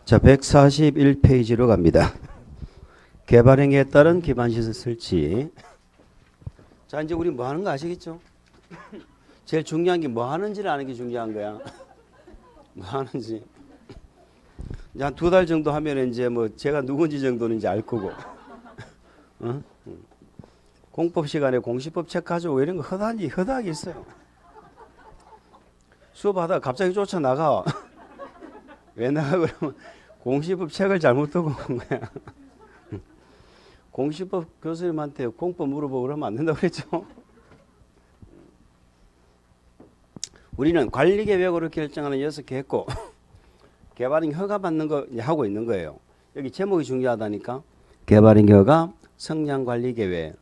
자, 141페이지로 갑니다. 개발행위에 따른 기반시설 설치. 자, 이제 우리 뭐 하는 거 아시겠죠? 제일 중요한 게 뭐 하는지를 아는 게 중요한 거야. 뭐 하는지. 이제 한 2달 정도 하면 이제 뭐 제가 누군지 정도는 이제 알 거고. 어? 공법 시간에 공시법 책 가지고 이런 거 허다하게 있어요. 수업하다가 갑자기 쫓아나가. 왜 나가 그러면 공시법 책을 잘못 두고 온 거야. 공시법 교수님한테 공법 물어보고 그러면 안 된다고 그랬죠. 우리는 관리계획으로 결정하는 6개 했고 개발행 허가받는 거 하고 있는 거예요. 여기 제목이 중요하다니까. 개발행 허가, 성장관리계획.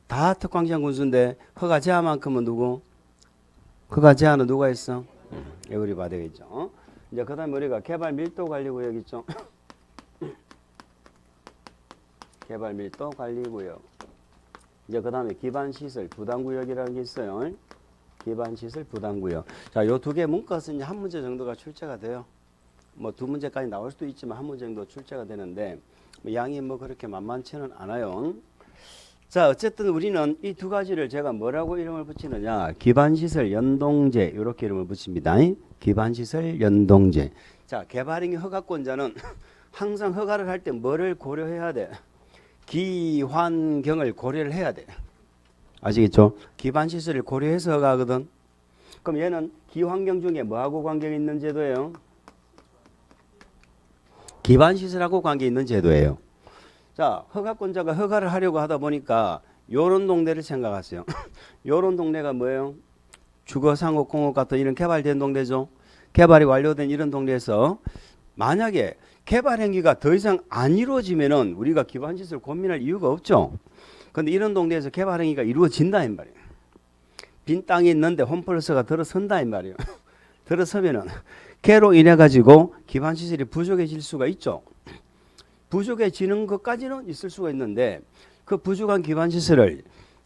다 특광시장 군수인데 허가 제한만큼은 누구? 허가 제한은 누가 했어? 우리 봐야 되겠죠. 이제 그 다음에 우리가 개발 밀도 관리 구역 있죠. 개발 밀도 관리 구역. 이제 그 다음에 기반시설 부담구역이라는 게 있어요. 기반시설 부담구역. 자, 요 2개 문과는 이제 한 문제 정도가 출제가 돼요. 뭐 2문제까지 나올 수도 있지만 한 문제 정도 출제가 되는데 뭐 양이 뭐 그렇게 만만치는 않아요. 자, 어쨌든 우리는 이 2가지를 제가 뭐라고 이름을 붙이느냐. 기반시설 연동제 이렇게 이름을 붙입니다. 기반시설 연동제. 자, 개발행위 허가권자는 항상 허가를 할 때 뭐를 고려해야 돼? 기환경을 고려를 해야 돼. 아시겠죠? 기반시설을 고려해서 허가하거든. 그럼 얘는 기환경 중에 뭐하고 관계가 있는 제도예요? 기반시설하고 관계 있는 제도예요. 자, 허가권자가 허가를 하려고 하다 보니까 요런 동네를 생각하세요. 요런 동네가 뭐예요? 주거, 상업, 공업 같은 이런 개발된 동네죠. 개발이 완료된 이런 동네에서 만약에 개발 행위가 더 이상 안 이루어지면은 우리가 기반시설 고민할 이유가 없죠. 근데 이런 동네에서 개발 행위가 이루어진다 이 말이에요. 빈 땅이 있는데 홈플러스가 들어선다 이 말이에요. 들어서면은 개로 인해 가지고 기반시설이 부족해질 수가 있죠. 부족해지는 것까지는 있을 수가 있는데 그 부족한 기반시설을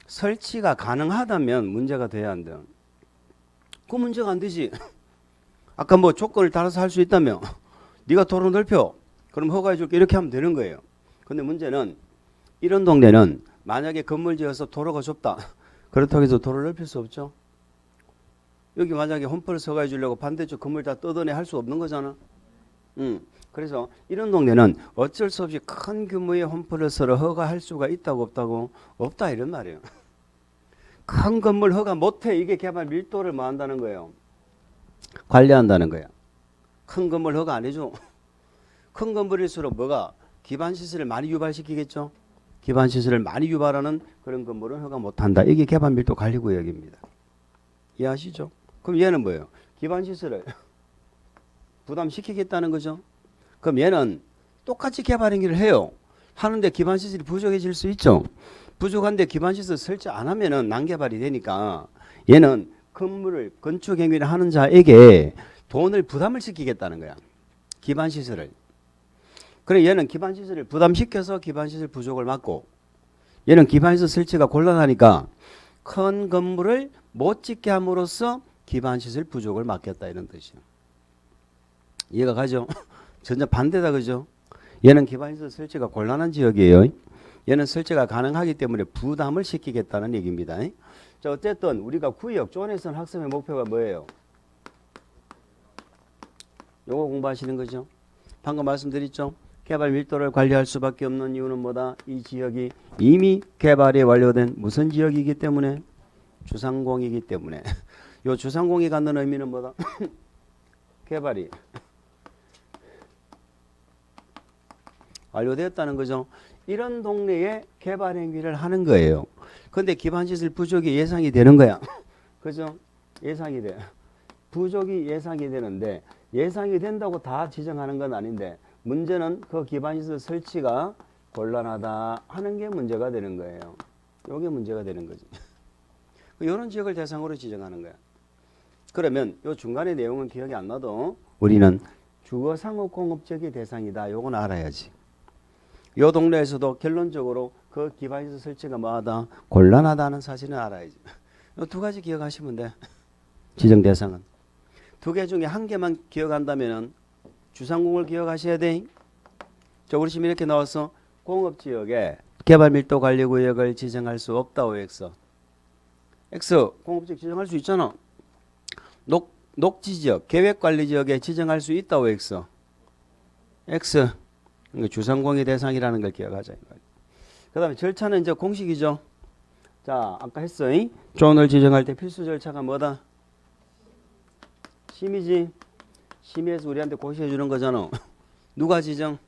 설치가 가능하다면 문제가 돼야 한다. 그 문제가 안 되지. 아까 뭐 조건을 따라서 할 수 있다며. 네가 도로 넓혀. 그럼 허가해 줄게. 이렇게 하면 되는 거예요. 근데 문제는 이런 동네는 만약에 건물 지어서 도로가 좁다. 그렇다고 해서 도로를 넓힐 수 없죠. 여기 만약에 홈플러스 허가해 주려고 반대쪽 건물 다 뜯어내 할 수 없는 거잖아. 그래서 이런 동네는 어쩔 수 없이 큰 규모의 홈플러스를 허가할 수가 있다고 없다고? 없다 이런 말이에요. 큰 건물 허가 못해. 이게 개발 밀도를 뭐 한다는 거예요? 관리한다는 거야. 큰 건물 허가 안 해줘. 큰 건물일수록 뭐가 기반시설을 많이 유발시키겠죠. 기반시설을 많이 유발하는 그런 건물은 허가 못한다. 이게 개발 밀도 관리 구역입니다. 이해하시죠? 그럼 얘는 뭐예요? 기반시설을 부담시키겠다는 거죠. 그럼 얘는 똑같이 개발 행위를 해요. 하는데 기반시설이 부족해질 수 있죠. 부족한데 기반시설 설치 안 하면은 난개발이 되니까 얘는 건물을 건축 행위를 하는 자에게 돈을 부담을 시키겠다는 거야. 기반시설을. 그래 얘는 기반시설을 부담시켜서 기반시설 부족을 막고 얘는 기반시설 설치가 곤란하니까 큰 건물을 못 짓게 함으로써 기반시설 부족을 막겠다 이런 뜻이야. 이해가 가죠? 전혀 반대다 그죠? 얘는 기반시설 설치가 곤란한 지역이에요. 얘는 설치가 가능하기 때문에 부담을 시키겠다는 얘기입니다. 자, 어쨌든 우리가 구역 존에선 학습의 목표가 뭐예요? 요거 공부하시는 거죠. 방금 말씀드렸죠. 개발 밀도를 관리할 수밖에 없는 이유는 뭐다? 이 지역이 이미 개발이 완료된 무슨 지역이기 때문에? 주상공이기 때문에. 요 주상공이 갖는 의미는 뭐다? 개발이 완료되었다는 거죠. 이런 동네에 개발 행위를 하는 거예요. 그런데 기반시설 부족이 예상이 되는 거야. 그죠? 예상이 돼. 부족이 예상이 되는데 예상이 된다고 다 지정하는 건 아닌데 문제는 그 기반시설 설치가 곤란하다 하는 게 문제가 되는 거예요. 이게 문제가 되는 거지. 이런 지역을 대상으로 지정하는 거야. 그러면 이 중간의 내용은 기억이 안 나도 우리는 주거 상업 공업 지역의 대상이다. 요건 알아야지. 요 동네에서도 결론적으로 그 기반시설 설치가 뭐하다? 곤란하다는 사실은 알아야지. 이 2가지 기억하시면 돼. 지정 대상은. 2개 중에 1개만 기억한다면은 주상공을 기억하셔야 돼. 자, 우리 지금 이렇게 나왔어. 공업지역에 개발밀도관리구역을 지정할 수 없다. OX. X. 공업지역 지정할 수 있잖아. 녹지지역, 계획관리지역에 지정할 수 있다. OX. X. 주상공의 대상이라는 걸 기억하자. 그 다음에 절차는 이제 공식이죠. 자, 아까 했어. 존을 지정할 때 필수 절차가 뭐다? 심의지. 심의해서 우리한테 고시해 주는 거잖아. 누가 지정?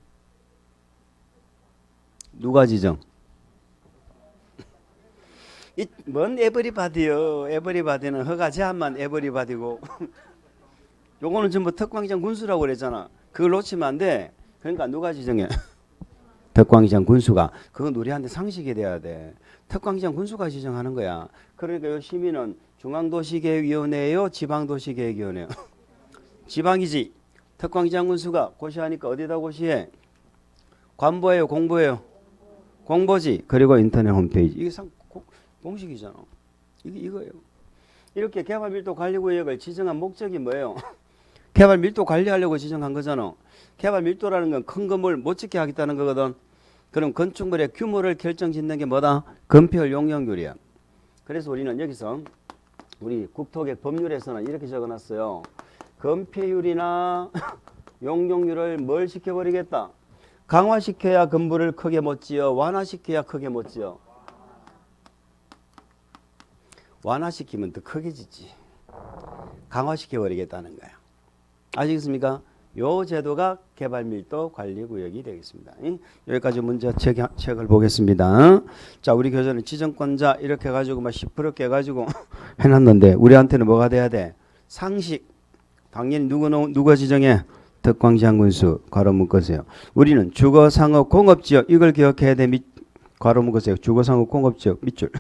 누가 지정? 뭔 에버리바디요. 에버리바디는 허가 제한만 에버리바디고 요거는 전부 특광시장 군수라고 그랬잖아. 그걸 놓치면 안 돼. 그러니까 누가 지정해? 특광시장 군수가. 그건 우리한테 상식이 돼야 돼. 특광시장 군수가 지정하는 거야. 그러니까 요 심의는 중앙도시계획위원회예요, 지방도시계획위원회요? 지방이지. 특광시장 군수가 고시하니까 어디다 고시해? 관보예요, 공보예요? 공보지. 그리고 인터넷 홈페이지. 이게 공식이잖아. 이거예요. 이렇게 개발밀도관리구역을 지정한 목적이 뭐예요? 개발밀도 관리하려고 지정한 거잖아. 개발밀도라는 건 큰 건물 못 짓게 하겠다는 거거든. 그럼 건축물의 규모를 결정짓는 게 뭐다? 건폐율 용적률이야. 그래서 우리는 여기서 우리 국토계획 법률에서는 이렇게 적어놨어요. 건폐율이나 용적률을 뭘 시켜버리겠다? 강화시켜야 건물을 크게 못 지어, 완화시켜야 크게 못 지어. 완화시키면 더 크게 짓지. 강화시켜버리겠다는 거야. 아시겠습니까? 요 제도가 개발밀도 관리구역이 되겠습니다. 여기까지 문제 책을 보겠습니다. 자, 우리 교재는 지정권자 이렇게 해가지고 막 시퍼렇게 해가지고 해놨는데 우리한테는 뭐가 돼야 돼? 상식. 당연히 누가 지정해? 특광시장 군수. 괄호 묶으세요. 우리는 주거상업 공업지역 이걸 기억해야 돼. 괄호 묶으세요. 주거상업 공업지역 밑줄.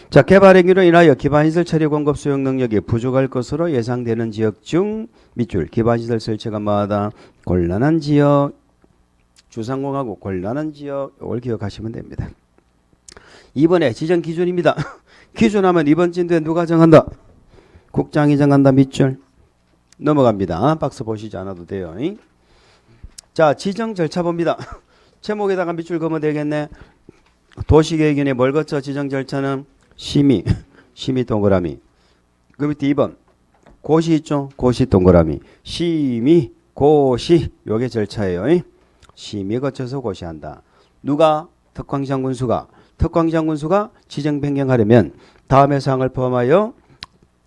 자, 개발 행위로 인하여 기반시설 처리 공급 수용 능력이 부족할 것으로 예상되는 지역 중 밑줄 기반시설 설치가 뭐하다? 곤란한 지역. 주상공하고 곤란한 지역. 이걸 기억하시면 됩니다. 이번에 지정 기준입니다. 기준하면 이번 진도에 누가 정한다? 국장이 정한다. 밑줄. 넘어갑니다. 박스 보시지 않아도 돼요. 자, 지정 절차 봅니다. 제목에다가 밑줄 그으면 되겠네. 도시계획위원회 뭘 거쳐 지정 절차는 심의, 심의 동그라미. 그 밑에 2번 고시 있죠? 고시 동그라미. 심의, 고시 요게 절차예요. 심의 거쳐서 고시한다. 누가? 특광시장 군수가. 특광시장 군수가 지정 변경하려면 다음의 사항을 포함하여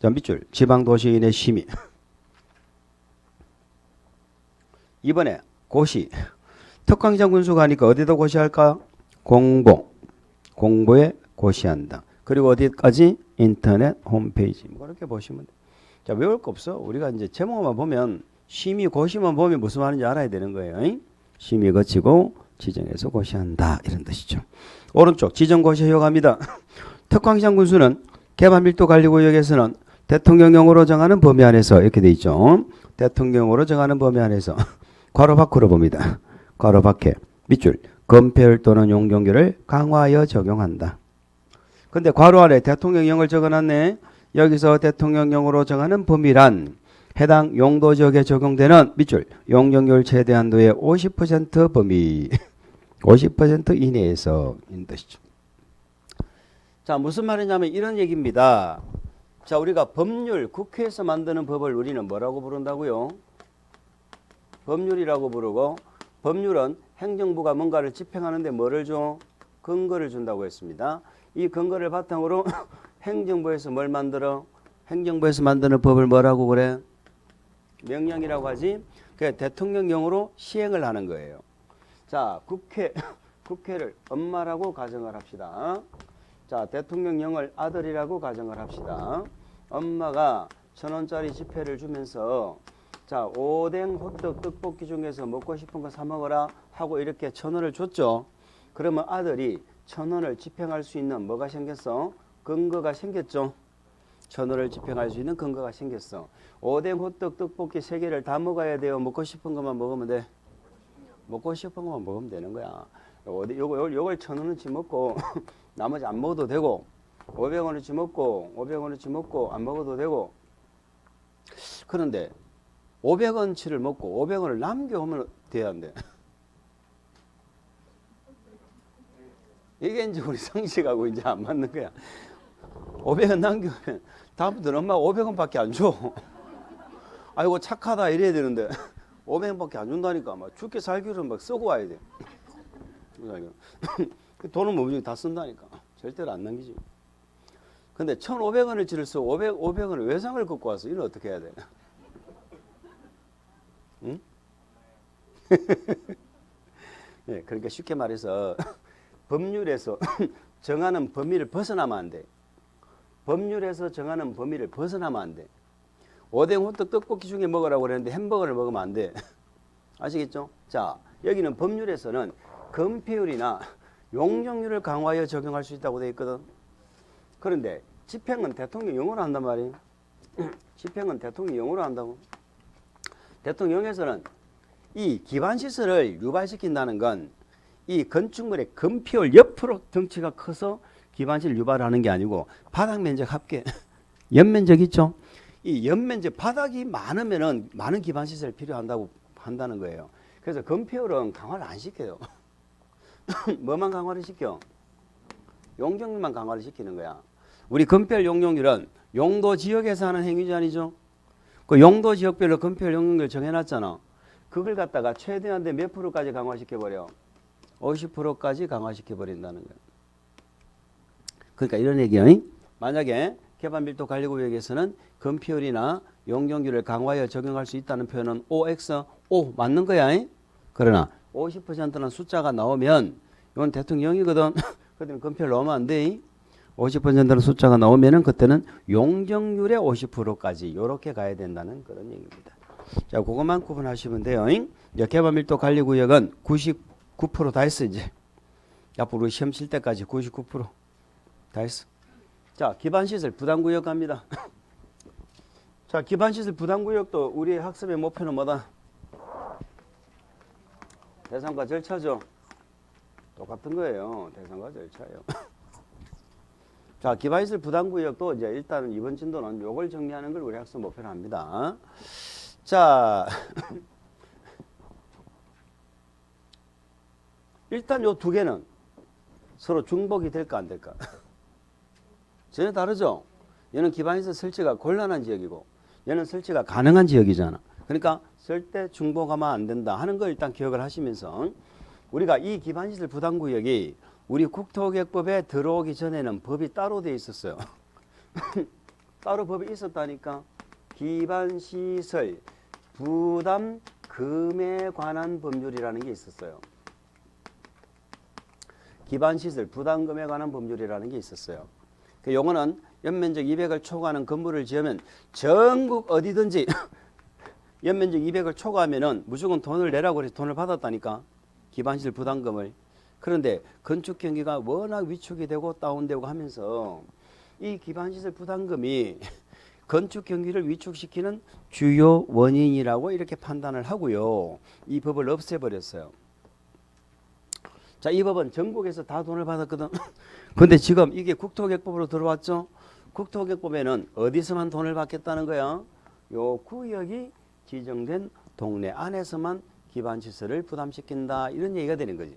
자, 밑줄 지방도시인의 심의. 이번에 고시. 특광시장 군수가 하니까 어디다 고시할까? 공보에 고시한다. 그리고 어디까지? 인터넷 홈페이지. 뭐 그렇게 보시면 돼. 자, 외울 거 없어. 우리가 이제 제목만 보면 심의 고시만 보면 무슨 말인지 알아야 되는 거예요. 심의 거치고 지정해서 고시한다. 이런 뜻이죠. 오른쪽 지정 고시 허용합니다. 특광시장 군수는 개발밀도관리구역에서는 대통령령으로 정하는 범위 안에서 이렇게 돼 있죠. 대통령령으로 정하는 범위 안에서 괄호 밖으로 봅니다. 괄호 밖에 밑줄 건폐율 또는 용적률을 강화하여 적용한다. 근데 괄호 아래 대통령령을 적어놨네. 여기서 대통령령으로 정하는 범위란 해당 용도지역에 적용되는 밑줄 용적률 최대 한도의 50% 범위 50% 이내에서 인 뜻이죠. 자, 무슨 말이냐면 이런 얘기입니다. 자, 우리가 법률 국회에서 만드는 법을 우리는 뭐라고 부른다고요? 법률이라고 부르고 법률은 행정부가 뭔가를 집행하는데 뭐를 줘? 근거를 준다고 했습니다. 이 근거를 바탕으로 행정부에서 뭘 만들어? 행정부에서 만드는 법을 뭐라고 그래? 명령이라고 하지. 그 대통령령으로 시행을 하는 거예요. 자, 국회를 엄마라고 가정을 합시다. 자, 대통령령을 아들이라고 가정을 합시다. 엄마가 1,000원짜리 지폐를 주면서 자, 오뎅, 호떡, 떡볶이 중에서 먹고 싶은 거 사 먹어라 하고 이렇게 1,000원을 줬죠. 그러면 아들이 1,000원을 집행할 수 있는 뭐가 생겼어? 근거가 생겼죠. 1,000원을 집행할 수 있는 근거가 생겼어. 오뎅, 호떡, 떡볶이 3개를 다 먹어야 돼요. 먹고 싶은 것만 먹으면 돼. 먹고 싶은 것만 먹으면 되는 거야. 요걸 1,000원어치 먹고 나머지 안 먹어도 되고 500원어치 먹고 500원어치 먹고 안 먹어도 되고. 그런데 500원치를 먹고 500원을 남겨오면 돼야 한대. 이게 이제 우리 상식하고 이제 안 맞는 거야. 500원 남겨오면 다음부터는 엄마가 500원밖에 안 줘. 아이고 착하다 이래야 되는데 500원밖에 안 준다니까. 막 죽게 살기로 막 쓰고 와야 돼. 돈은 뭐 다 쓴다니까. 절대로 안 남기지. 근데 1,500원어치를 써 500원을 외상을 걷고 와서 이는 어떻게 해야 돼? 응? 네, 그러니까 쉽게 말해서 법률에서 정하는 범위를 벗어나면 안 돼. 법률에서 정하는 범위를 벗어나면 안 돼. 오뎅 호떡 떡볶이 중에 먹으라고 그랬는데 햄버거를 먹으면 안 돼. 아시겠죠? 자, 여기는 법률에서는 금폐율이나 용적률을 강화하여 적용할 수 있다고 되어 있거든. 그런데 집행은 대통령령으로 한단 말이에요. 집행은 대통령령으로 한다고. 대통령에서는 이 기반시설을 유발시킨다는 건 이 건축물의 건폐율 옆으로 덩치가 커서 기반시설 유발을 하는 게 아니고 바닥면적 합계, 연면적 있죠? 이 연면적 바닥이 많으면은 많은 기반시설이 필요한다고 한다는 거예요. 그래서 건폐율은 강화를 안 시켜요. 뭐만 강화를 시켜? 용적률만 강화를 시키는 거야. 우리 건폐율 용적률은 용도 지역에서 하는 행위지 아니죠? 그 용도 지역별로 건폐율 용적률 정해놨잖아. 그걸 갖다가 최대한 몇 프로까지 강화시켜버려? 50%까지 강화시켜버린다는 거야. 그러니까 이런 얘기야. 만약에 개발밀도관리구역에서는 건폐율이나 용적률을 강화하여 적용할 수 있다는 표현은 OX5 맞는 거야. 그러나 50%는 숫자가 나오면 이건 대통령이거든. 그때는 건폐율 넣으면 안 돼. 50%는 숫자가 나오면은 그때는 용적률의 50%까지 이렇게 가야 된다는 그런 얘기입니다. 자, 그것만 구분하시면 돼요. 개발밀도관리구역은 99% 다 했어 이제. 앞으로 시험 칠 때까지 99% 다 했어. 자, 기반시설 부담구역 갑니다. 자, 기반시설 부담구역도 우리 학습의 목표는 뭐다? 대상과 절차죠. 똑같은 거예요. 대상과 절차예요. 자, 기반시설 부담구역도 이제 일단은 이번 진도는 요걸 정리하는 걸 우리 학습 목표로 합니다. 자, 일단 요 두 개는 서로 중복이 될까 안 될까? 전혀 다르죠? 얘는 기반시설 설치가 곤란한 지역이고 얘는 설치가 가능한 지역이잖아. 그러니까 절대 중복하면 안 된다 하는 걸 일단 기억을 하시면서 우리가 이 기반시설 부담구역이 우리 국토개혁법에 들어오기 전에는 법이 따로 돼 있었어요. 따로 법이 있었다니까. 기반시설 부담금에 관한 법률이라는 게 있었어요. 기반시설 부담금에 관한 법률이라는 게 있었어요. 그 용어는 연면적 200을 초과하는 건물을 지으면 전국 어디든지 연면적 200을 초과하면은 무조건 돈을 내라고 해서 돈을 받았다니까. 기반시설 부담금을. 그런데 건축 경기가 워낙 위축이 되고 다운되고 하면서 이 기반시설 부담금이 건축 경기를 위축시키는 주요 원인이라고 이렇게 판단을 하고요. 이 법을 없애버렸어요. 자, 이 법은 전국에서 다 돈을 받았거든. 근데 지금 이게 국토개혁법으로 들어왔죠. 국토개혁법에는 어디서만 돈을 받겠다는 거야? 요 구역이 지정된 동네 안에서만 기반시설을 부담시킨다 이런 얘기가 되는 거지.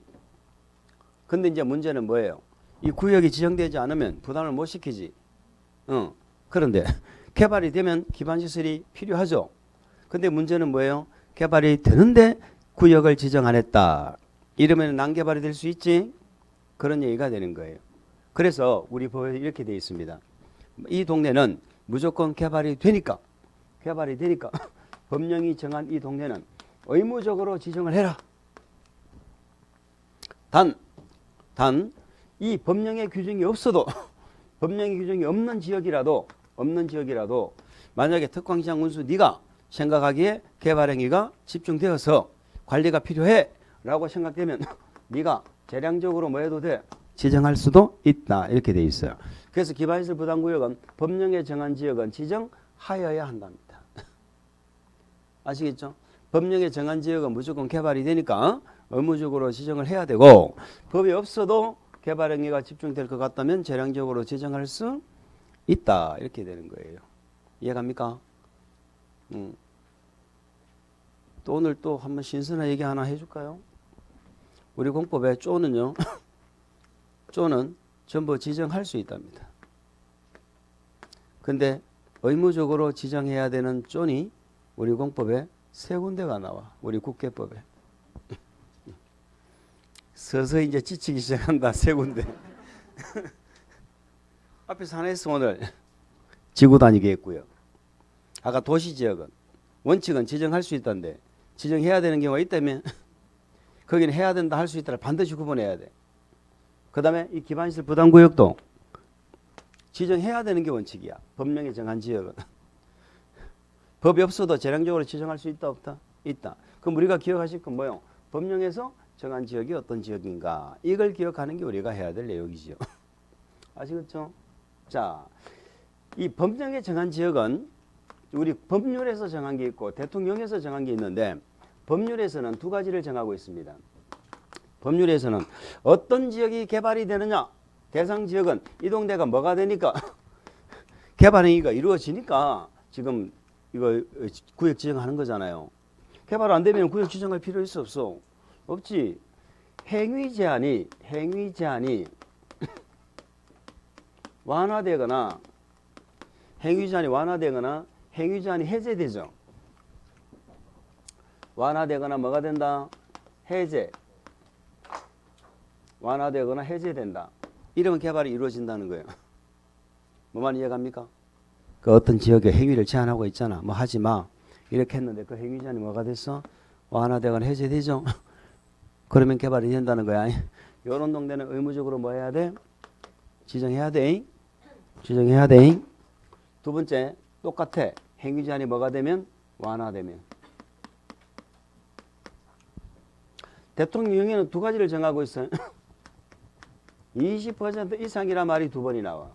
근데 이제 문제는 뭐예요? 이 구역이 지정되지 않으면 부담을 못 시키지. 그런데 개발이 되면 기반시설이 필요하죠. 근데 문제는 뭐예요? 개발이 되는데 구역을 지정 안 했다. 이러면 난개발이 될 수 있지. 그런 얘기가 되는 거예요. 그래서 우리 법에 이렇게 되어 있습니다. 이 동네는 무조건 개발이 되니까 법령이 정한 이 동네는 의무적으로 지정을 해라. 단 이 법령의 규정이 없어도 법령의 규정이 없는 지역이라도 만약에 특광시장 운수 네가 생각하기에 개발 행위가 집중되어서 관리가 필요해 라고 생각되면 네가 재량적으로 뭐 해도 돼? 지정할 수도 있다. 이렇게 돼 있어요. 그래서 기반시설 부담구역은 법령에 정한 지역은 지정하여야 한답니다. 아시겠죠? 법령에 정한 지역은 무조건 개발이 되니까 의무적으로 지정을 해야 되고 법이 없어도 개발 행위가 집중될 것 같다면 재량적으로 지정할 수 있다. 이렇게 되는 거예요. 이해갑니까? 또 오늘 또 한번 신선한 얘기 하나 해줄까요? 우리 공법에 쪼는요. 쪼는 전부 지정할 수 있답니다. 근데 의무적으로 지정해야 되는 쪼니 우리 공법에 세 군데가 나와. 우리 국계법에. 서서히 이제 지치기 시작한다. 세 군데. 앞에서 하나 했어 오늘. 지구 다니게 했고요. 아까 도시지역은 원칙은 지정할 수 있다는데 지정해야 되는 경우가 있다면 거기는 해야 된다 할 수 있다를 반드시 구분해야 돼. 그 다음에 이 기반시설 부담구역도 지정해야 되는 게 원칙이야. 법령에 정한 지역은. 법이 없어도 재량적으로 지정할 수 있다 없다? 있다. 그럼 우리가 기억하실 건 뭐요? 법령에서 정한 지역이 어떤 지역인가? 이걸 기억하는 게 우리가 해야 될 내용이지요. 아시겠죠? 자, 이 법령에 정한 지역은 우리 법률에서 정한 게 있고 대통령에서 정한 게 있는데 법률에서는 두 가지를 정하고 있습니다. 법률에서는 어떤 지역이 개발이 되느냐? 대상 지역은 이 동네가 뭐가 되니까 개발 행위가 이루어지니까 지금 이거 구역 지정하는 거잖아요. 개발 안 되면 구역 지정할 필요 있어 없어? 없지. 행위 제한이 완화되거나 행위 제한이 해제되죠. 완화되거나 뭐가 된다? 해제. 완화되거나 해제된다. 이러면 개발이 이루어진다는 거예요. 뭐만 이해갑니까? 그 어떤 지역에 행위를 제한하고 있잖아. 뭐 하지 마. 이렇게 했는데 그 행위 제한이 뭐가 됐어? 완화되거나 해제되죠. 그러면 개발이 된다는 거야. 이런 동네는 의무적으로 뭐 해야 돼? 지정해야 돼. 지정해야 돼. 두 번째 똑같아. 행위 제한이 뭐가 되면? 완화되면. 대통령령에는 두 가지를 정하고 있어요. 20% 이상이란 말이 두 번이 나와.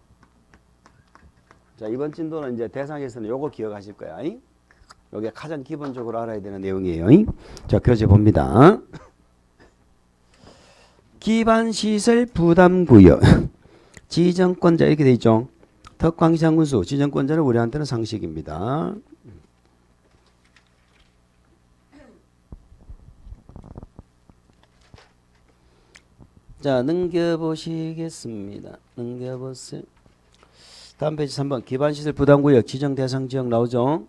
자, 이번 진도는 이제 대상에서는 요거 기억하실 거야. 요게 가장 기본적으로 알아야 되는 내용이에요. 자, 교재 봅니다. 기반시설 부담구역. 지정권자 이렇게 돼 있죠. 덕광시장군수 지정권자는 우리한테는 상식입니다. 자, 넘겨보시겠습니다. 넘겨보세요. 다음 페이지 3번 기반시설 부담구역 지정대상지역 나오죠.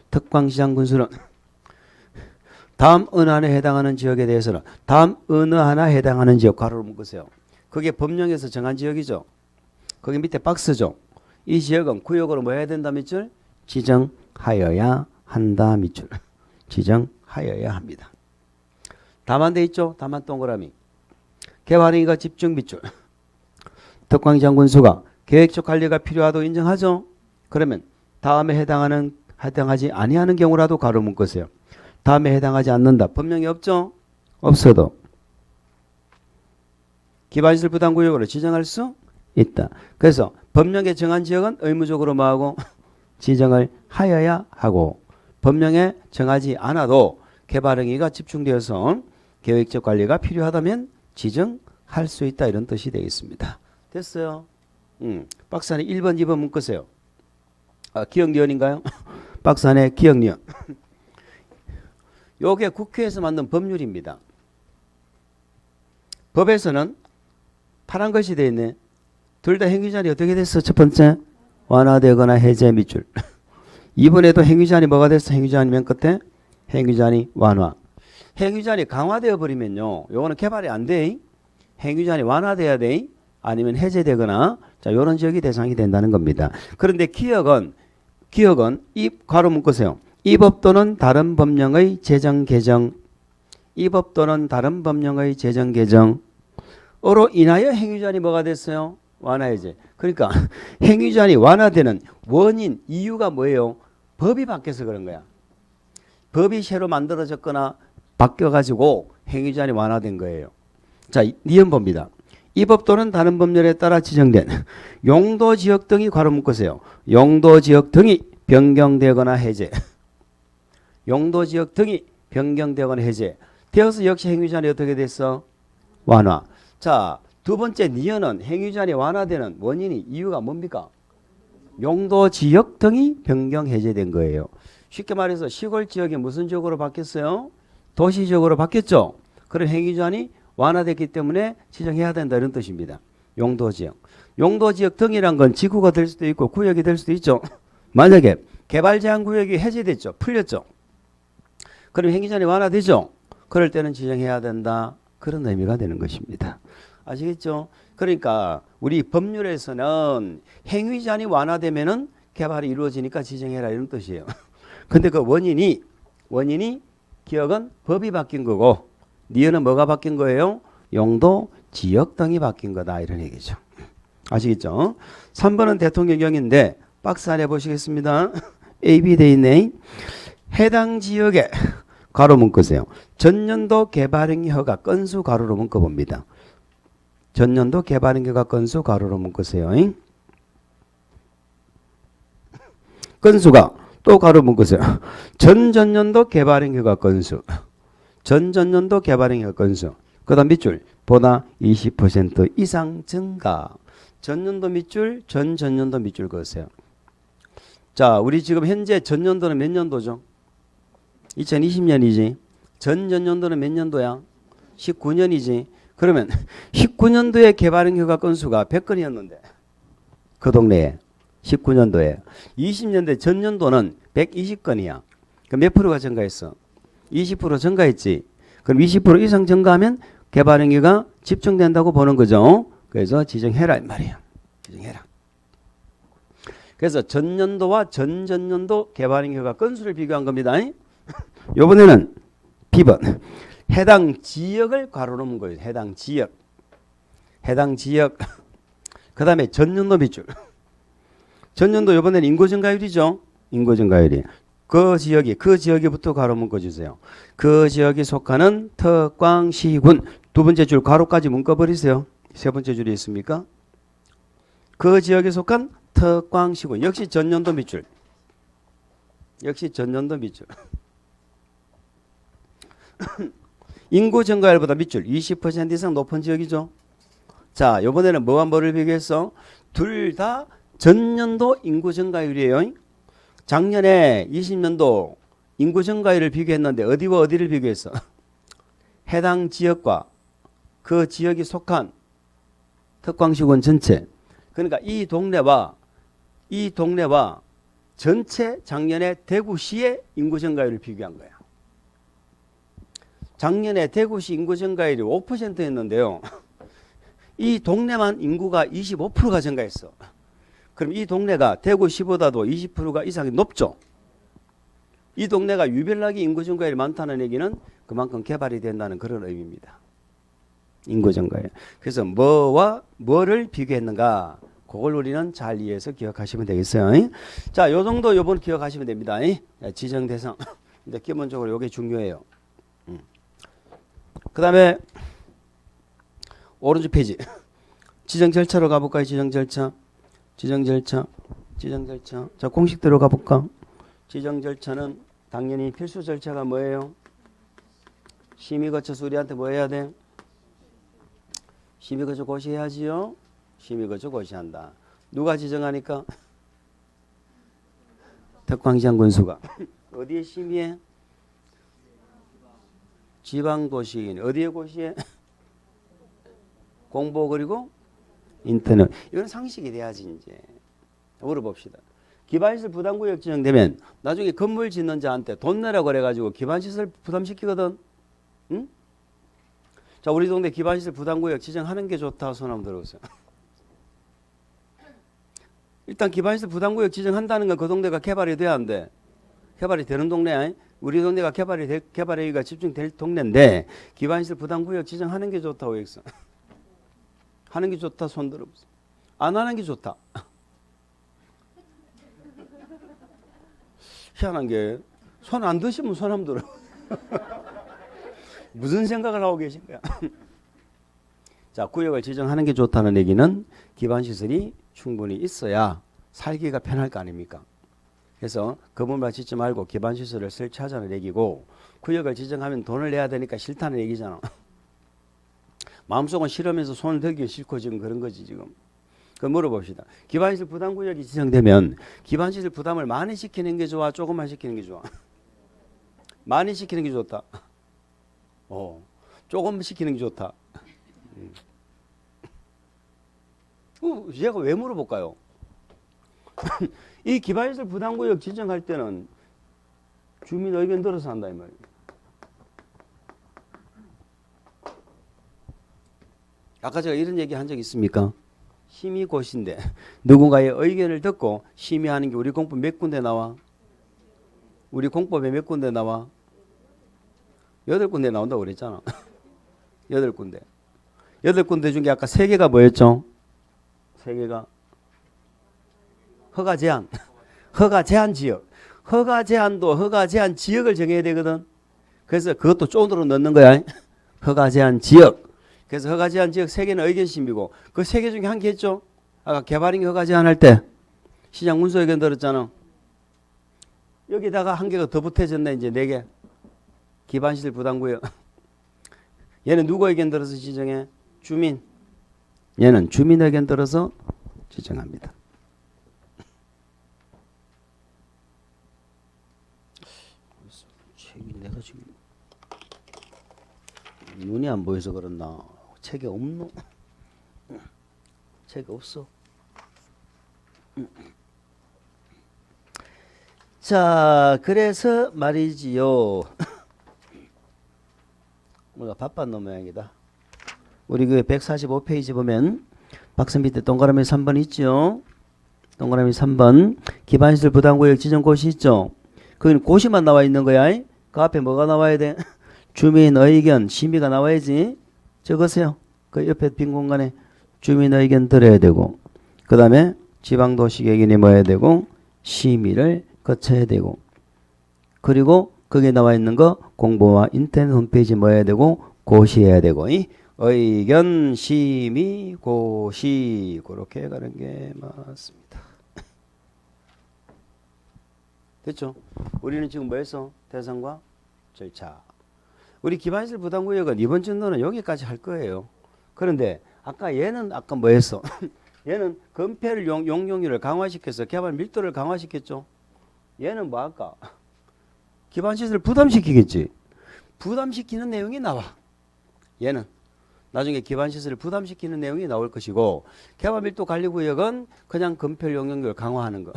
특광시장군수는 다음 어느 하나에 해당하는 지역에 대해서는 다음 어느 하나 해당하는 지역 괄호를 묶으세요. 그게 법령에서 정한 지역이죠. 거기 밑에 박스죠. 이 지역은 구역으로 뭐 해야 된다 밑줄? 지정하여야 한다 밑줄. 지정하여야 합니다. 다만 돼 있죠. 다만 동그라미. 개발행위가 집중 밑줄. 특광시장군수가 계획적 관리가 필요하다고 인정하죠. 그러면 다음에 해당하지 아니하는 경우라도 가로 묶으세요. 다음에 해당하지 않는다. 법령이 없죠. 없어도 기반시설 부담구역으로 지정할 수 있다. 그래서 법령에 정한 지역은 의무적으로 뭐하고 지정을 하여야 하고 법령에 정하지 않아도 개발행위가 집중되어서 계획적 관리가 필요하다면 지정할 수 있다. 이런 뜻이 되겠습니다. 됐어요. 박스 안에 1번, 2번 묶으세요. 기억니언인가요? 박스 안에 기억니언. 요게 국회에서 만든 법률입니다. 법에서는 파란 것이 되어 있네. 둘 다 행위제한이 어떻게 됐어? 첫 번째 완화되거나 해제 밑줄. 이번에도 행위제한이 뭐가 됐어? 행위제한이 맨 끝에 행위제한이 완화. 행위제한이 강화되어 버리면요. 요거는 개발이 안 돼. 행위제한이 완화돼야 돼. 아니면 해제되거나 자 요런 지역이 대상이 된다는 겁니다. 그런데 기억은 이 괄호 묶으세요. 이 법 또는 다른 법령의 제정 개정 이 법 또는 다른 법령의 제정 개정 어로 인하여 행위제한이 뭐가 됐어요? 완화해제. 그러니까 행위제한이 완화되는 원인 이유가 뭐예요? 법이 바뀌어서 그런 거야. 법이 새로 만들어졌거나 바뀌어가지고 행위제한이 완화된 거예요. 자, 니은 봅니다. 이 법 또는 다른 법률에 따라 지정된 용도 지역 등이 괄호 묶으세요. 용도 지역 등이 변경되거나 해제. 용도 지역 등이 변경되거나 해제. 되어서 역시 행위제한이 어떻게 됐어? 완화. 자, 두 번째 니은은 행위제한이 완화되는 원인이 이유가 뭡니까? 용도 지역 등이 변경 해제된 거예요. 쉽게 말해서 시골 지역이 무슨 지역으로 바뀌었어요? 도시 지역으로 바뀌었죠. 그런 행위 제한이 완화됐기 때문에 지정해야 된다 이런 뜻입니다. 용도 지역. 용도 지역 등이란 건 지구가 될 수도 있고 구역이 될 수도 있죠. 만약에 개발 제한 구역이 해제됐죠. 풀렸죠. 그럼 행위 제한이 완화되죠. 그럴 때는 지정해야 된다. 그런 의미가 되는 것입니다. 아시겠죠? 그러니까 우리 법률에서는 행위 제한이 완화되면은 개발이 이루어지니까 지정해라 이런 뜻이에요. 근데 그 원인이 기억은 법이 바뀐 거고 니은은 뭐가 바뀐 거예요? 용도, 지역 등이 바뀐 거다 이런 얘기죠. 아시겠죠? 3번은 대통령령인데 박스 안에 보시겠습니다. A, B 돼 있네. 해당 지역에 가로 묶으세요. 전년도 개발행위 허가 건수 가로로 묶어봅니다. 전년도 개발행위 허가 건수 가로로 묶으세요. 건수가 또 가로 묶으세요. 전전년도 개발행위 허가 건수. 전전년도 개발행위 허가 건수. 그 다음 밑줄 보다 20% 이상 증가. 전년도 밑줄, 전전년도 밑줄 그으세요. 자, 우리 지금 현재 전년도는 몇 년도죠? 2020년이지. 전전년도는 몇 년도야? 19년이지. 그러면 19년도에 개발행위 허가 건수가 100건이었는데 그 동네에 19년도에 20년대 전년도는 120건이야. 그럼 몇 프로가 증가했어? 20% 증가했지. 그럼 20% 이상 증가하면 개발행위가 집중된다고 보는 거죠. 그래서 지정해라 이 말이야. 지정해라. 그래서 전년도와 전전년도 개발행위가 건수를 비교한 겁니다. 이번에는 B번 해당 지역을 가로로 놓은 거예요. 해당 지역. 그 다음에 전년도 밑줄. 전년도 이번에는 인구 증가율이죠. 인구 증가율이. 그 지역이부터 가로 묶어주세요. 그 지역이 속하는 특광시군. 두 번째 줄 가로까지 묶어버리세요. 세 번째 줄이 있습니까? 그 지역에 속한 특광시군. 역시 전년도 밑줄. 인구 증가율보다 밑줄 20% 이상 높은 지역이죠. 자, 이번에는 뭐와 뭐를 비교했어? 둘 다 전년도 인구 증가율이에요. 작년에 20년도 인구 증가율을 비교했는데 어디와 어디를 비교했어? 해당 지역과 그 지역이 속한 특광시군 전체. 그러니까 이 동네와 전체 작년에 대구시의 인구 증가율을 비교한 거야. 작년에 대구시 인구 증가율이 5%였는데요. 이 동네만 인구가 25%가 증가했어. 그럼 이 동네가 대구시보다도 20%가 이상이 높죠. 이 동네가 유별나게 인구 증가율이 많다는 얘기는 그만큼 개발이 된다는 그런 의미입니다. 인구 증가율. 그래서 뭐와 뭐를 비교했는가? 그걸 우리는 잘 이해해서 기억하시면 되겠어요. 자, 요 정도 요번 기억하시면 됩니다. 지정 대상. 근데 기본적으로 이게 중요해요. 그 다음에 오른쪽 페이지. 지정 절차로 가볼까요? 지정 절차. 자, 공식대로 가볼까? 지정 절차는 당연히 필수 절차가 뭐예요? 심의 거쳐서 우리한테 뭐 해야 돼? 심의 거쳐 고시해야지요. 심의 거쳐 고시한다. 누가 지정하니까? 특광시장 군수가. 어디에 심의해? 지방고시인. 어디에 고시해? 공보 그리고 인터넷. 이건 상식이 돼야지 이제. 물어봅시다. 기반시설 부담구역 지정되면 나중에 건물 짓는 자한테 돈 내라고 그래가지고 기반시설 부담시키거든. 응? 자, 우리 동네 기반시설 부담구역 지정하는 게 좋다. 손 한번 들어보세요. 일단 기반시설 부담구역 지정한다는 건 그 동네가 개발이 돼야 안 돼. 개발이 되는 동네야. 우리 동네가 개발행위가 집중될 동네인데 기반시설 부담구역 지정하는 게 좋다고 했어. 하는 게 좋다. 손 들어보세요. 안 하는 게 좋다. 희한한 게 손 안 드시면 손 한번 들어. 무슨 생각을 하고 계신 거야? 자, 구역을 지정하는 게 좋다는 얘기는 기반시설이 충분히 있어야 살기가 편할 거 아닙니까? 그래서 건물만 짓지 말고 기반시설을 설치하자는 얘기고, 구역을 지정하면 돈을 내야 되니까 싫다는 얘기잖아. 마음속은 싫으면서 손을 들기 싫고 지금 그런 거지 지금. 그럼 물어봅시다. 기반시설 부담구역이 지정되면 기반시설 부담을 많이 시키는 게 좋아? 조금만 시키는 게 좋아? 많이 시키는 게 좋다. 조금 시키는 게 좋다. 얘가 왜 물어볼까요? 이 기반시설 부담구역 지정할 때는 주민 의견 들어서 한다 이 말이에요. 아까 제가 이런 얘기 한 적 있습니까? 심의고시인데 누군가의 의견을 듣고 심의하는 게 우리 공법 몇 군데 나와? 우리 공법에 몇 군데 나와? 8군데 나온다고 그랬잖아. 8군데. 8군데 중에 아까 3개가 뭐였죠? 3개가 허가 제한. 허가 제한 지역. 허가 제한도 허가 제한 지역을 정해야 되거든. 그래서 그것도 쪼으로 넣는 거야. 허가 제한 지역. 그래서 허가 제한 지역 3개는 의견 심의고 그 3개 중에 한 개 했죠. 아까 개발인이 허가 제한할 때 시장 문서 의견 들었잖아. 여기다가 한 개가 더 붙어졌네. 이제 4개. 기반시설 부담구역. 얘는 누구 의견 들어서 지정해? 주민. 얘는 주민 의견 들어서 지정합니다. 책이 내가 지금 눈이 안 보여서 그렇나? 책이 없노? 책이 없어. 자, 그래서 말이지요. 우리가 바빴는 모양이다. 우리 그 145페이지 보면 박스 밑에 동그라미 3번 있죠? 동그라미 3번 기반시설 부담구역 지정고시 있죠? 거기는 고시만 나와 있는 거야. 그 앞에 뭐가 나와야 돼? 주민 의견 심의가 나와야지. 적으세요. 그 옆에 빈 공간에 주민 의견 들어야 되고 그 다음에 지방도시계획이 뭐야 되고 심의를 거쳐야 되고 그리고 거기에 나와 있는 거 공보와 인터넷 홈페이지 뭐야 되고 고시해야 되고 의견 심의 고시 그렇게 가는 게 맞습니다. 됐죠? 우리는 지금 뭐 했어? 대상과 절차. 우리 기반시설 부담구역은 이번 진도는 여기까지 할 거예요. 그런데 아까 얘는 아까 뭐 했어? 얘는 건폐를 용적률을 강화시켜서 개발 밀도를 강화시켰죠. 얘는 뭐 할까? 기반시설을 부담시키겠지. 부담시키는 내용이 나와. 얘는 나중에 기반시설을 부담시키는 내용이 나올 것이고 개발 밀도 관리구역은 그냥 건폐 용적률을 강화하는 거.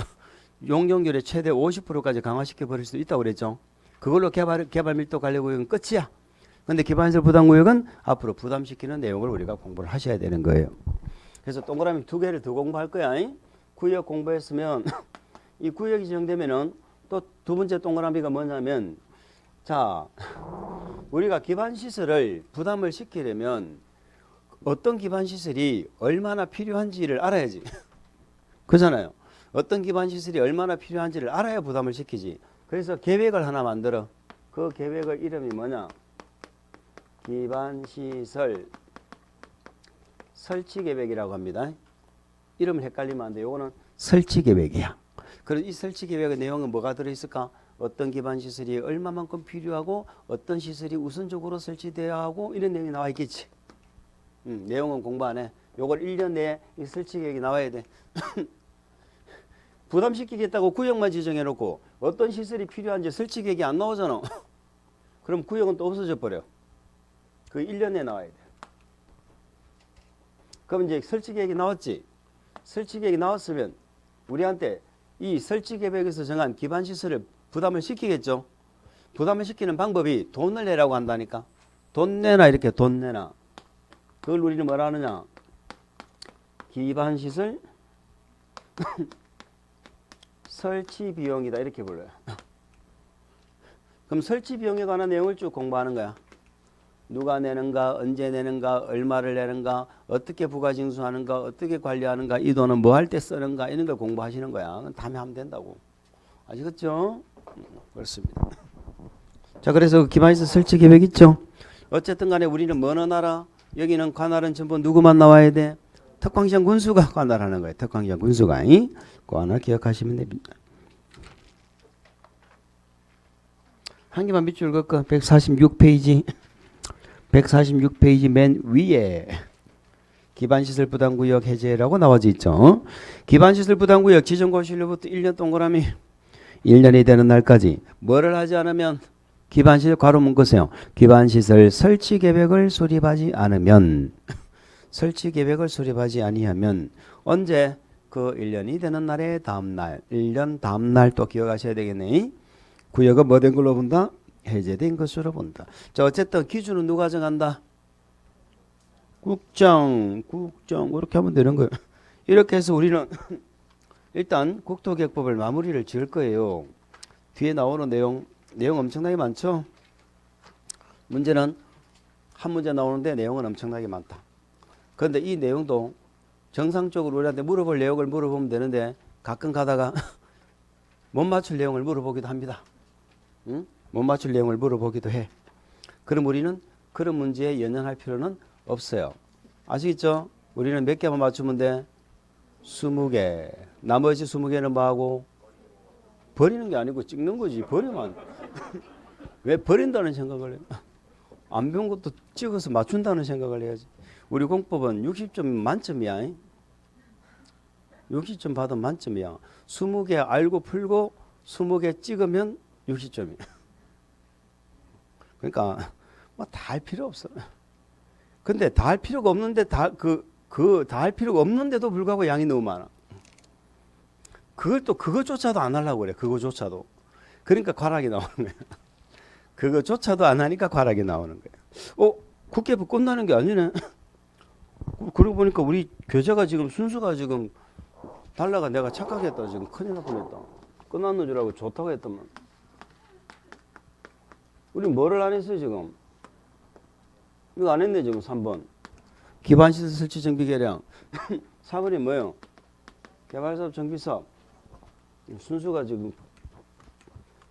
용적률의 최대 50%까지 강화시켜 버릴 수도 있다고 그랬죠. 그걸로 개발 밀도 관리구역은 끝이야. 근데 기반시설 부담구역은 앞으로 부담시키는 내용을 우리가 공부를 하셔야 되는 거예요. 그래서 동그라미 2개를 더 공부할 거야. 구역 공부했으면 이 구역이 지정되면은 또 두 번째 동그라미가 뭐냐면 자 우리가 기반시설을 부담을 시키려면 어떤 기반시설이 얼마나 필요한지를 알아야지. 그렇잖아요. 어떤 기반시설이 얼마나 필요한지를 알아야 부담을 시키지. 그래서 계획을 하나 만들어. 그 계획의 이름이 뭐냐? 기반시설 설치계획이라고 합니다. 이름을 헷갈리면 안 돼. 요거는 설치계획이야. 그래서 이 설치계획의 내용은 뭐가 들어있을까? 어떤 기반시설이 얼마만큼 필요하고 어떤 시설이 우선적으로 설치되어야 하고 이런 내용이 나와 있겠지. 내용은 공부 안 해. 요걸 1년 내에 이 설치계획이 나와야 돼. 부담시키겠다고 구역만 지정해놓고 어떤 시설이 필요한지 설치계획이 안 나오잖아. 그럼 구역은 또 없어져 버려. 그 1년 내에 나와야 돼. 그럼 이제 설치계획이 나왔지. 설치계획이 나왔으면 우리한테 이 설치계획에서 정한 기반시설을 부담을 시키겠죠. 부담을 시키는 방법이 돈을 내라고 한다니까. 돈 내나 이렇게 돈 내나. 그걸 우리는 뭐라 하느냐. 기반시설 설치 비용이다 이렇게 불러요. 그럼 설치 비용에 관한 내용을 쭉 공부하는 거야. 누가 내는가, 언제 내는가, 얼마를 내는가, 어떻게 부가징수하는가, 어떻게 관리하는가, 이 돈은 뭐 할 때 쓰는가 이런 걸 공부하시는 거야. 다음에 하면 된다고. 아시겠죠? 그렇습니다. 자, 그래서 기반시설 설치 계획 있죠? 어쨌든 간에 우리는 뭐 넣어놔라? 여기는 관할은 전부 누구만 나와야 돼? 특광시장 군수가 관할하는 거예요. 특광시장 군수가. 그 하나 기억하시면 됩니다. 한 개만 밑줄 긋고 146페이지. 146페이지 맨 위에 기반시설 부담구역 해제라고 나와져 있죠. 기반시설 부담구역 지정고시일로부터 1년 동그라미 1년이 되는 날까지 뭐를 하지 않으면 기반시설 괄호 문구세요. 기반시설 설치 계획을 수립하지 않으면 설치 계획을 수립하지 아니하면 언제 그 1년이 되는 날의 다음날 1년 다음날 또 기억하셔야 되겠네. 구역은 뭐 된 걸로 본다? 해제된 것으로 본다. 자 어쨌든 기준은 누가 정한다? 국정 이렇게 하면 되는 거예요. 이렇게 해서 우리는 일단 국토계획법을 마무리를 지을 거예요. 뒤에 나오는 내용 엄청나게 많죠. 문제는 한 문제 나오는데 내용은 엄청나게 많다. 그런데 이 내용도 정상적으로 우리한테 물어볼 내용을 물어보면 되는데 가끔 가다가 못 맞출 내용을 물어보기도 합니다. 응? 못 맞출 내용을 물어보기도 해. 그럼 우리는 그런 문제에 연연할 필요는 없어요. 아시겠죠? 우리는 몇 개만 맞추면 돼? 20개. 나머지 20개는 뭐하고? 버리는 게 아니고 찍는 거지. 버리면 왜 버린다는 생각을 해? 안 배운 것도 찍어서 맞춘다는 생각을 해야지. 우리 공법은 60점 만점이야. 60점 받으면 만점이야. 20개 알고 풀고 20개 찍으면 60점이야. 그러니까 뭐 다 할 필요 없어. 근데 다 할 필요가 없는데 다 할 필요가 없는데도 불구하고 양이 너무 많아. 그것조차도 안 하려고 그래. 그거조차도. 그러니까 과락이 나오는 거야. 그거조차도 안 하니까 과락이 나오는 거야. 국회법 끝나는 게 아니네. 그러고 보니까 우리 교재가 지금 순수가 지금 달라가 내가 착각했다. 지금 큰일 날 뻔했다. 끝났는 줄 알고 좋다고 했더만. 우리 뭐를 안 했어요 지금? 이거 안 했네 지금 3번. 기반시설 설치 정비 계량. 4번이 뭐예요? 개발사업 정비사업. 순수가 지금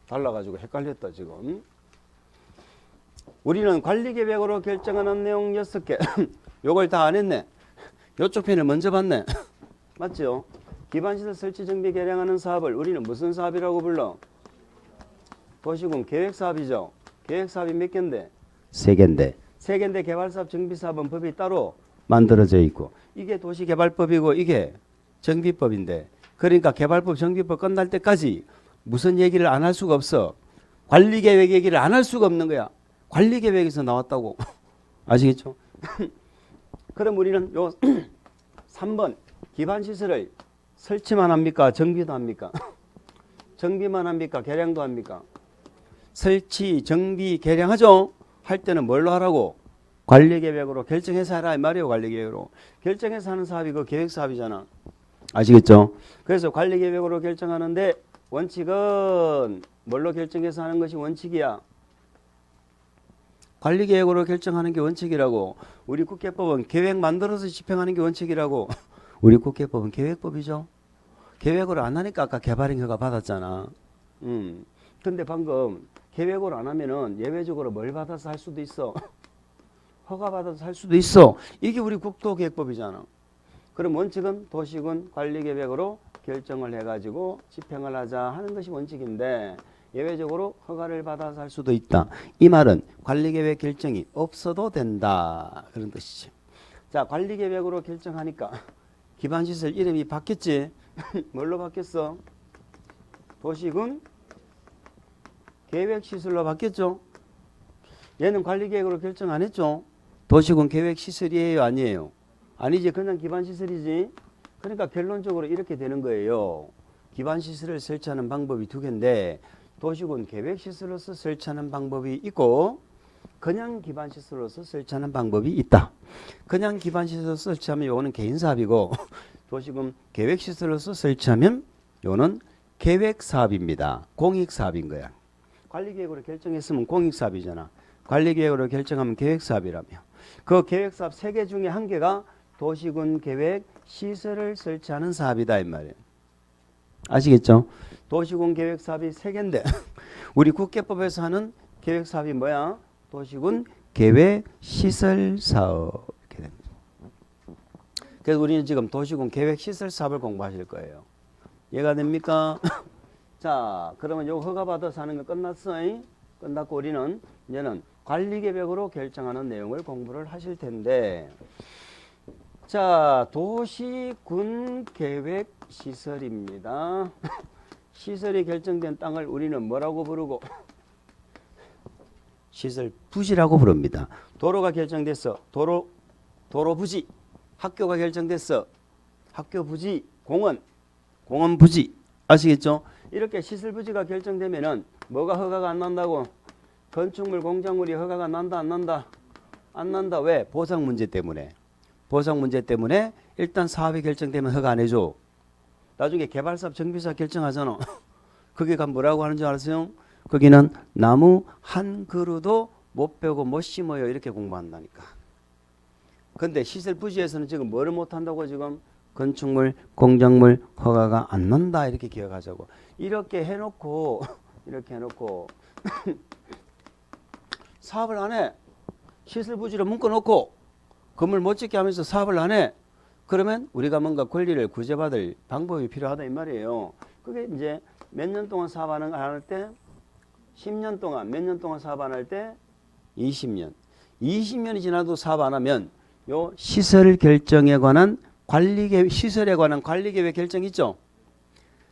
달라가지고 헷갈렸다 지금. 우리는 관리계획으로 결정하는 내용 6개. 요걸 다 안 했네. 요쪽 편을 먼저 봤네. 맞죠? 기반시설 설치 정비 개량하는 사업을 우리는 무슨 사업이라고 불러? 도시군 계획사업이죠. 계획사업이 몇 개인데? 3개인데. 3개인데 개발사업 정비사업은 법이 따로 만들어져 있고 이게 도시개발법이고 이게 정비법인데 그러니까 개발법 정비법 끝날 때까지 무슨 얘기를 안 할 수가 없어. 관리계획 얘기를 안 할 수가 없는 거야. 관리계획에서 나왔다고. 아시겠죠? 그럼 우리는 요 3번 기반시설을 설치만 합니까? 정비도 합니까? 정비만 합니까? 개량도 합니까? 설치, 정비, 개량하죠? 할 때는 뭘로 하라고? 관리계획으로 결정해서 하라 이 말이에요. 관리계획으로. 결정해서 하는 사업이 그 계획사업이잖아. 아시겠죠? 그래서 관리계획으로 결정하는데 원칙은 뭘로 결정해서 하는 것이 원칙이야? 관리계획으로 결정하는 게 원칙이라고. 우리 국회법은 계획 만들어서 집행하는 게 원칙이라고. 우리 국회법은 계획법이죠. 계획으로 안 하니까 아까 개발행 허가 받았잖아. 근데 방금 계획으로 안 하면은 예외적으로 뭘 받아서 할 수도 있어. 허가 받아서 할 수도 있어. 이게 우리 국토계획법이잖아. 그럼 원칙은 도시군 관리계획으로 결정을 해가지고 집행을 하자 하는 것이 원칙인데 예외적으로 허가를 받아서 할 수도 있다. 이 말은 관리계획 결정이 없어도 된다. 그런 뜻이지. 자, 관리계획으로 결정하니까 기반시설 이름이 바뀌었지. 뭘로 바뀌었어? 도시군 계획시설로 바뀌었죠. 얘는 관리계획으로 결정 안 했죠. 도시군 계획시설이에요 아니에요? 아니지. 그냥 기반시설이지. 그러니까 결론적으로 이렇게 되는 거예요. 기반시설을 설치하는 방법이 2개인데 도시군 계획시설로서 설치하는 방법이 있고 그냥 기반시설로서 설치하는 방법이 있다. 그냥 기반시설로서 설치하면 요거는 개인사업이고 도시군 계획시설로서 설치하면 요거는 계획사업입니다. 공익사업인 거야. 관리계획으로 결정했으면 공익사업이잖아. 관리계획으로 결정하면 계획사업이라며. 그 계획사업 3개 중에 1개가 도시군 계획 시설을 설치하는 사업이다 이 말이에요. 아시겠죠? 도시군 계획 사업이 3개인데 우리 국계법에서 하는 계획 사업이 뭐야? 도시군 계획 시설 사업 이렇게 됩니다. 그래서 우리는 지금 도시군 계획 시설 사업을 공부하실 거예요. 이해가 됩니까? 자, 그러면 요 허가 받아서 하는 거 끝났어. 끝났고 우리는 이제는 관리계획으로 결정하는 내용을 공부를 하실 텐데 자, 도시군 계획 시설입니다. 시설이 결정된 땅을 우리는 뭐라고 부르고? 시설 부지라고 부릅니다. 도로가 결정됐어. 도로 부지. 학교가 결정됐어. 학교 부지. 공원 부지. 아시겠죠? 이렇게 시설 부지가 결정되면은 뭐가 허가가 안 난다고? 건축물, 공작물이 허가가 난다, 안 난다? 안 난다. 왜? 보상 문제 때문에. 보상 문제 때문에 일단 사업이 결정되면 허가 안 해줘. 나중에 개발사업 정비사 결정하잖아. 거기가 뭐라고 하는 줄 알았어요? 거기는 나무 한 그루도 못 베고 못 심어요. 이렇게 공부한다니까. 근데 시설 부지에서는 지금 뭐를 못 한다고 지금? 건축물, 공작물 허가가 안 난다. 이렇게 기억하자고. 이렇게 해놓고 사업을 안 해. 시설 부지를 묶어놓고 건물 못 짓게 하면서 사업을 안 해. 그러면 우리가 뭔가 권리를 구제받을 방법이 필요하다 이 말이에요. 그게 이제 몇 년 동안 사업 안 할 때? 10년 동안. 몇 년 동안 사업 안 할 때? 20년. 20년이 지나도 사업 안 하면 요 시설 결정에 관한 관리계획, 시설에 관한 관리계획 결정 있죠?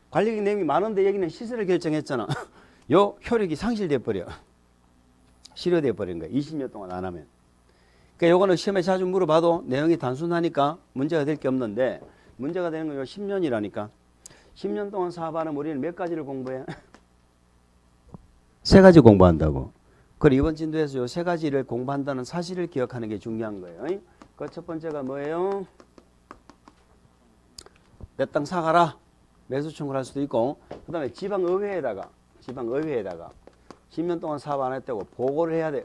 관리계획 내용이 많은데 여기는 시설을 결정했잖아. 요 효력이 상실돼 버려. 실효돼 버린 거야. 20년 동안 안 하면. 그러니까 요거는 시험에 자주 물어봐도 내용이 단순하니까 문제가 될 게 없는데 문제가 되는 건 요 10년이라니까. 10년 동안 사업하는 우리는 몇 가지를 공부해? 세 가지 공부한다고. 그리고 이번 진도에서 요 세 가지를 공부한다는 사실을 기억하는 게 중요한 거예요. 그 첫 번째가 뭐예요? 내 땅 사가라. 매수 청구할 수도 있고, 그 다음에 지방의회에다가 10년 동안 사업 안 했다고 보고를 해야 돼.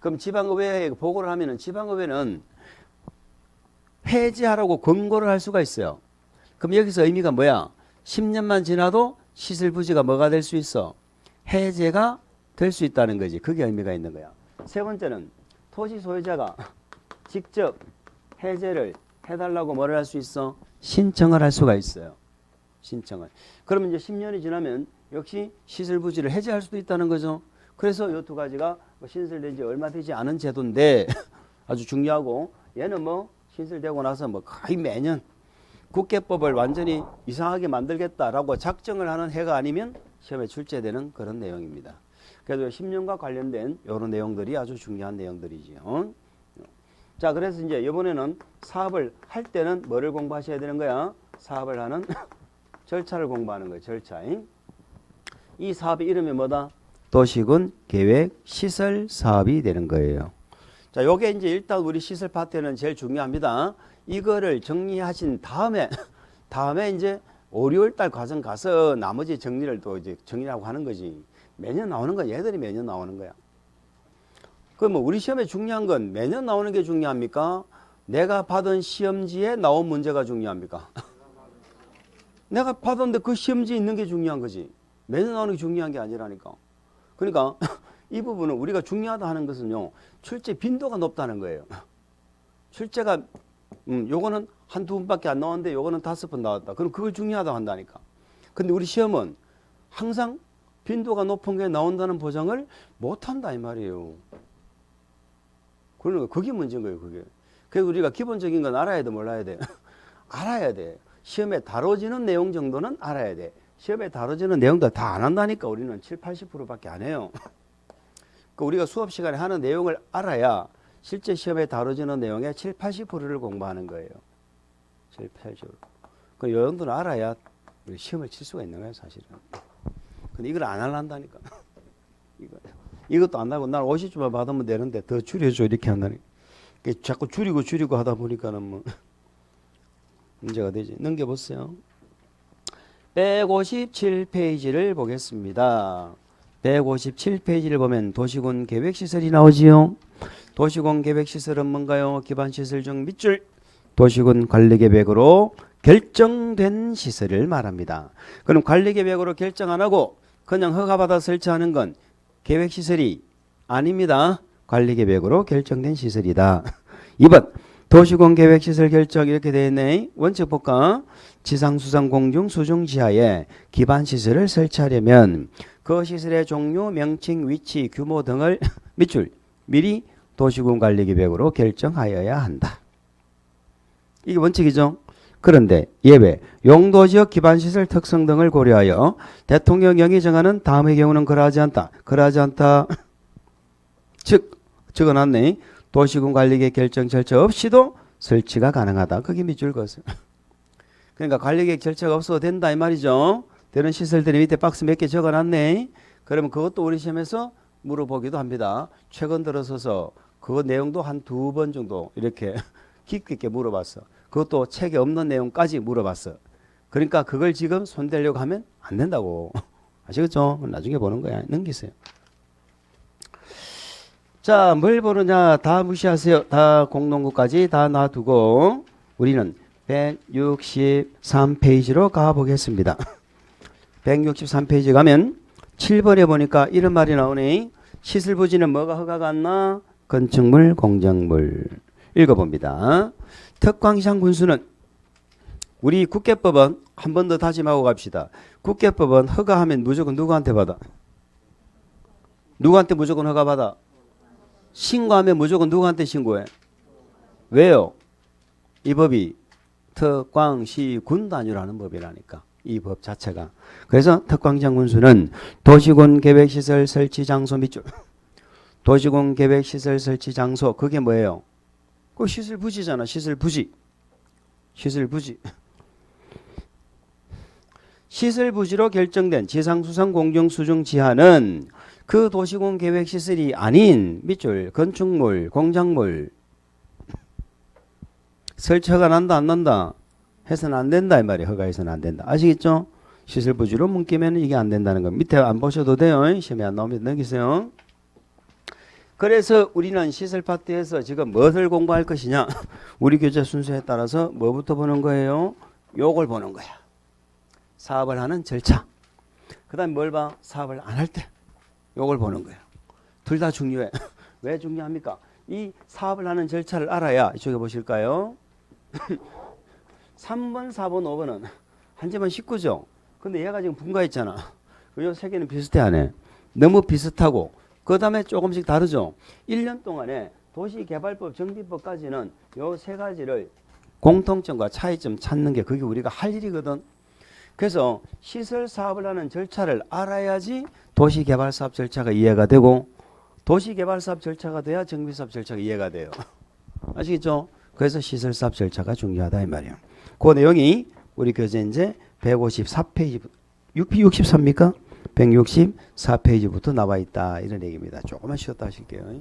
그럼 지방의회에 보고를 하면은 지방의회는 해제하라고 권고를 할 수가 있어요. 그럼 여기서 의미가 뭐야? 10년만 지나도 시설 부지가 뭐가 될 수 있어? 해제가 될 수 있다는 거지. 그게 의미가 있는 거야. 세 번째는 토지 소유자가 직접 해제를 해달라고 뭐를 할 수 있어? 신청을 할 수가 있어요. 신청을. 그러면 이제 10년이 지나면 역시 시설 부지를 해제할 수도 있다는 거죠. 그래서 이 두 가지가 신설된 지 얼마 되지 않은 제도인데 아주 중요하고, 얘는 뭐 신설되고 나서 뭐 거의 매년 국계법을 완전히 이상하게 만들겠다라고 작정을 하는 해가 아니면 시험에 출제되는 그런 내용입니다. 그래서 10년과 관련된 이런 내용들이 아주 중요한 내용들이죠. 자, 그래서 이제 이번에는 사업을 할 때는 뭐를 공부하셔야 되는 거야? 사업을 하는 절차를 공부하는 거예요. 절차. 이 사업의 이름이 뭐다? 도시군 계획 시설 사업이 되는 거예요. 자, 요게 이제 일단 우리 시설 파트는 제일 중요합니다. 이거를 정리하신 다음에 이제 5, 6월 달 과정 가서 나머지 정리를 또 이제 정리하고 하는 거지. 매년 나오는 건 얘들이 매년 나오는 거야. 그럼 뭐 우리 시험에 중요한 건 매년 나오는 게 중요합니까? 내가 받은 시험지에 나온 문제가 중요합니까? 내가 받았는데 그 시험지에 있는 게 중요한 거지. 매년 나오는 게 중요한 게 아니라니까. 그러니까 이 부분은 우리가 중요하다 하는 것은요, 출제 빈도가 높다는 거예요. 출제가 요거는 한두 번밖에 안 나왔는데 요거는 5번 나왔다. 그럼 그걸 중요하다 한다니까. 근데 우리 시험은 항상 빈도가 높은 게 나온다는 보장을 못 한다 이 말이에요. 그러니까 그게 문제인 거예요, 그게. 그래서 우리가 기본적인 건 알아야 돼, 몰라야 돼? 알아야 돼. 시험에 다뤄지는 내용 정도는 알아야 돼. 시험에 다뤄지는 내용도 다 안 한다니까. 우리는 7, 80%밖에 안 해요. 그러니까 우리가 수업 시간에 하는 내용을 알아야 실제 시험에 다뤄지는 내용의 7, 80%를 공부하는 거예요. 7, 80%. 그 요 정도는 알아야 우리 시험을 칠 수가 있는 거예요, 사실은. 근데 이걸 안 하려한다니까. 이것도 안 하고 난 50주만 받으면 되는데 더 줄여줘 이렇게 한다니까. 자꾸 줄이고 하다 보니까는 뭐 문제가 되지. 넘겨보세요. 157페이지를 보겠습니다. 157페이지를 보면 도시군 계획시설이 나오지요. 도시군 계획시설은 뭔가요? 기반시설 중 밑줄 도시군 관리계획으로 결정된 시설을 말합니다. 그럼 관리계획으로 결정 안 하고 그냥 허가받아 설치하는 건 계획시설이 아닙니다. 관리계획으로 결정된 시설이다. 2번 도시군 계획시설 결정 이렇게 되어 있네. 원칙 볼까? 지상, 수상, 공중, 수중 지하에 기반시설을 설치하려면 그 시설의 종류, 명칭, 위치, 규모 등을 밑줄 미리 도시군 관리계획으로 결정하여야 한다. 이게 원칙이죠. 그런데 예외 용도지역 기반시설 특성 등을 고려하여 대통령령이 정하는 다음의 경우는 그러하지 않다. 그러하지 않다. 즉 적어놨네. 도시군 관리계획 결정 절차 없이도 설치가 가능하다. 그게 밑줄 그었어요. 그러니까 관리계획 절차가 없어도 된다 이 말이죠. 되는 시설들이 밑에 박스 몇 개 적어놨네. 그러면 그것도 우리 시험에서 물어보기도 합니다. 최근 들어서서 그 내용도 한 2번 정도 이렇게 깊게 있게 물어봤어. 그것도 책에 없는 내용까지 물어봤어. 그러니까 그걸 지금 손대려고 하면 안 된다고. 아시겠죠? 나중에 보는 거야. 넘기세요. 자, 뭘 보느냐? 다 무시하세요. 다 공동구까지 다 놔두고 우리는 163페이지로 가보겠습니다. 163페이지 가면 7번에 보니까 이런 말이 나오네. 시설 부지는 뭐가 허가가 안 나? 건축물, 공작물. 읽어봅니다. 특광시장 군수는 우리 국계법은 한 번 더 다짐하고 갑시다. 국계법은 허가하면 무조건 누구한테 받아? 누구한테 무조건 허가 받아? 신고하면 무조건 누구한테 신고해? 왜요? 이 법이 특광시군 단위로 하는 법이라니까. 이 법 자체가. 그래서 특광시장 군수는 도시군 계획시설 설치 장소 밑줄. 도시군 계획시설 설치 장소 그게 뭐예요? 그 시설 부지잖아. 시설 부지. 시설 부지. 시설 부지로 결정된 지상수상 공정수중 지하는 그 도시군 계획시설이 아닌 밑줄 건축물, 공작물 설치가 난다 안 난다 해서는 안 된다 이 말이에요. 허가해서는 안 된다. 아시겠죠? 시설 부지로 묶이면 이게 안 된다는 거. 밑에 안 보셔도 돼요. 시험에 안 나오면 넘기세요. 그래서 우리는 시설 파트에서 지금 무엇을 공부할 것이냐? 우리 교재 순서에 따라서 뭐부터 보는 거예요? 요걸 보는 거야. 사업을 하는 절차. 그 다음에 뭘 봐? 사업을 안 할 때. 요걸 보는 거예요. 둘 다 중요해. 왜 중요합니까? 이 사업을 하는 절차를 알아야 이쪽에 보실까요? 3번, 4번, 5번은 한 집은 19죠. 근데 얘가 지금 분가했잖아. 요 세 개는 비슷해 안 해? 너무 비슷하고 그 다음에 조금씩 다르죠. 1년 동안에 도시개발법, 정비법까지는 요 세 가지를 공통점과 차이점 찾는 게 그게 우리가 할 일이거든. 그래서 시설 사업을 하는 절차를 알아야지 도시개발사업 절차가 이해가 되고 도시개발사업 절차가 돼야 정비사업 절차가 이해가 돼요. 아시겠죠? 그래서 시설사업 절차가 중요하다 이 말이에요. 그 내용이 우리 교재 이제 154페이지 63입니까? 164페이지부터 나와 있다 이런 얘기입니다. 조금만 쉬었다 하실게요.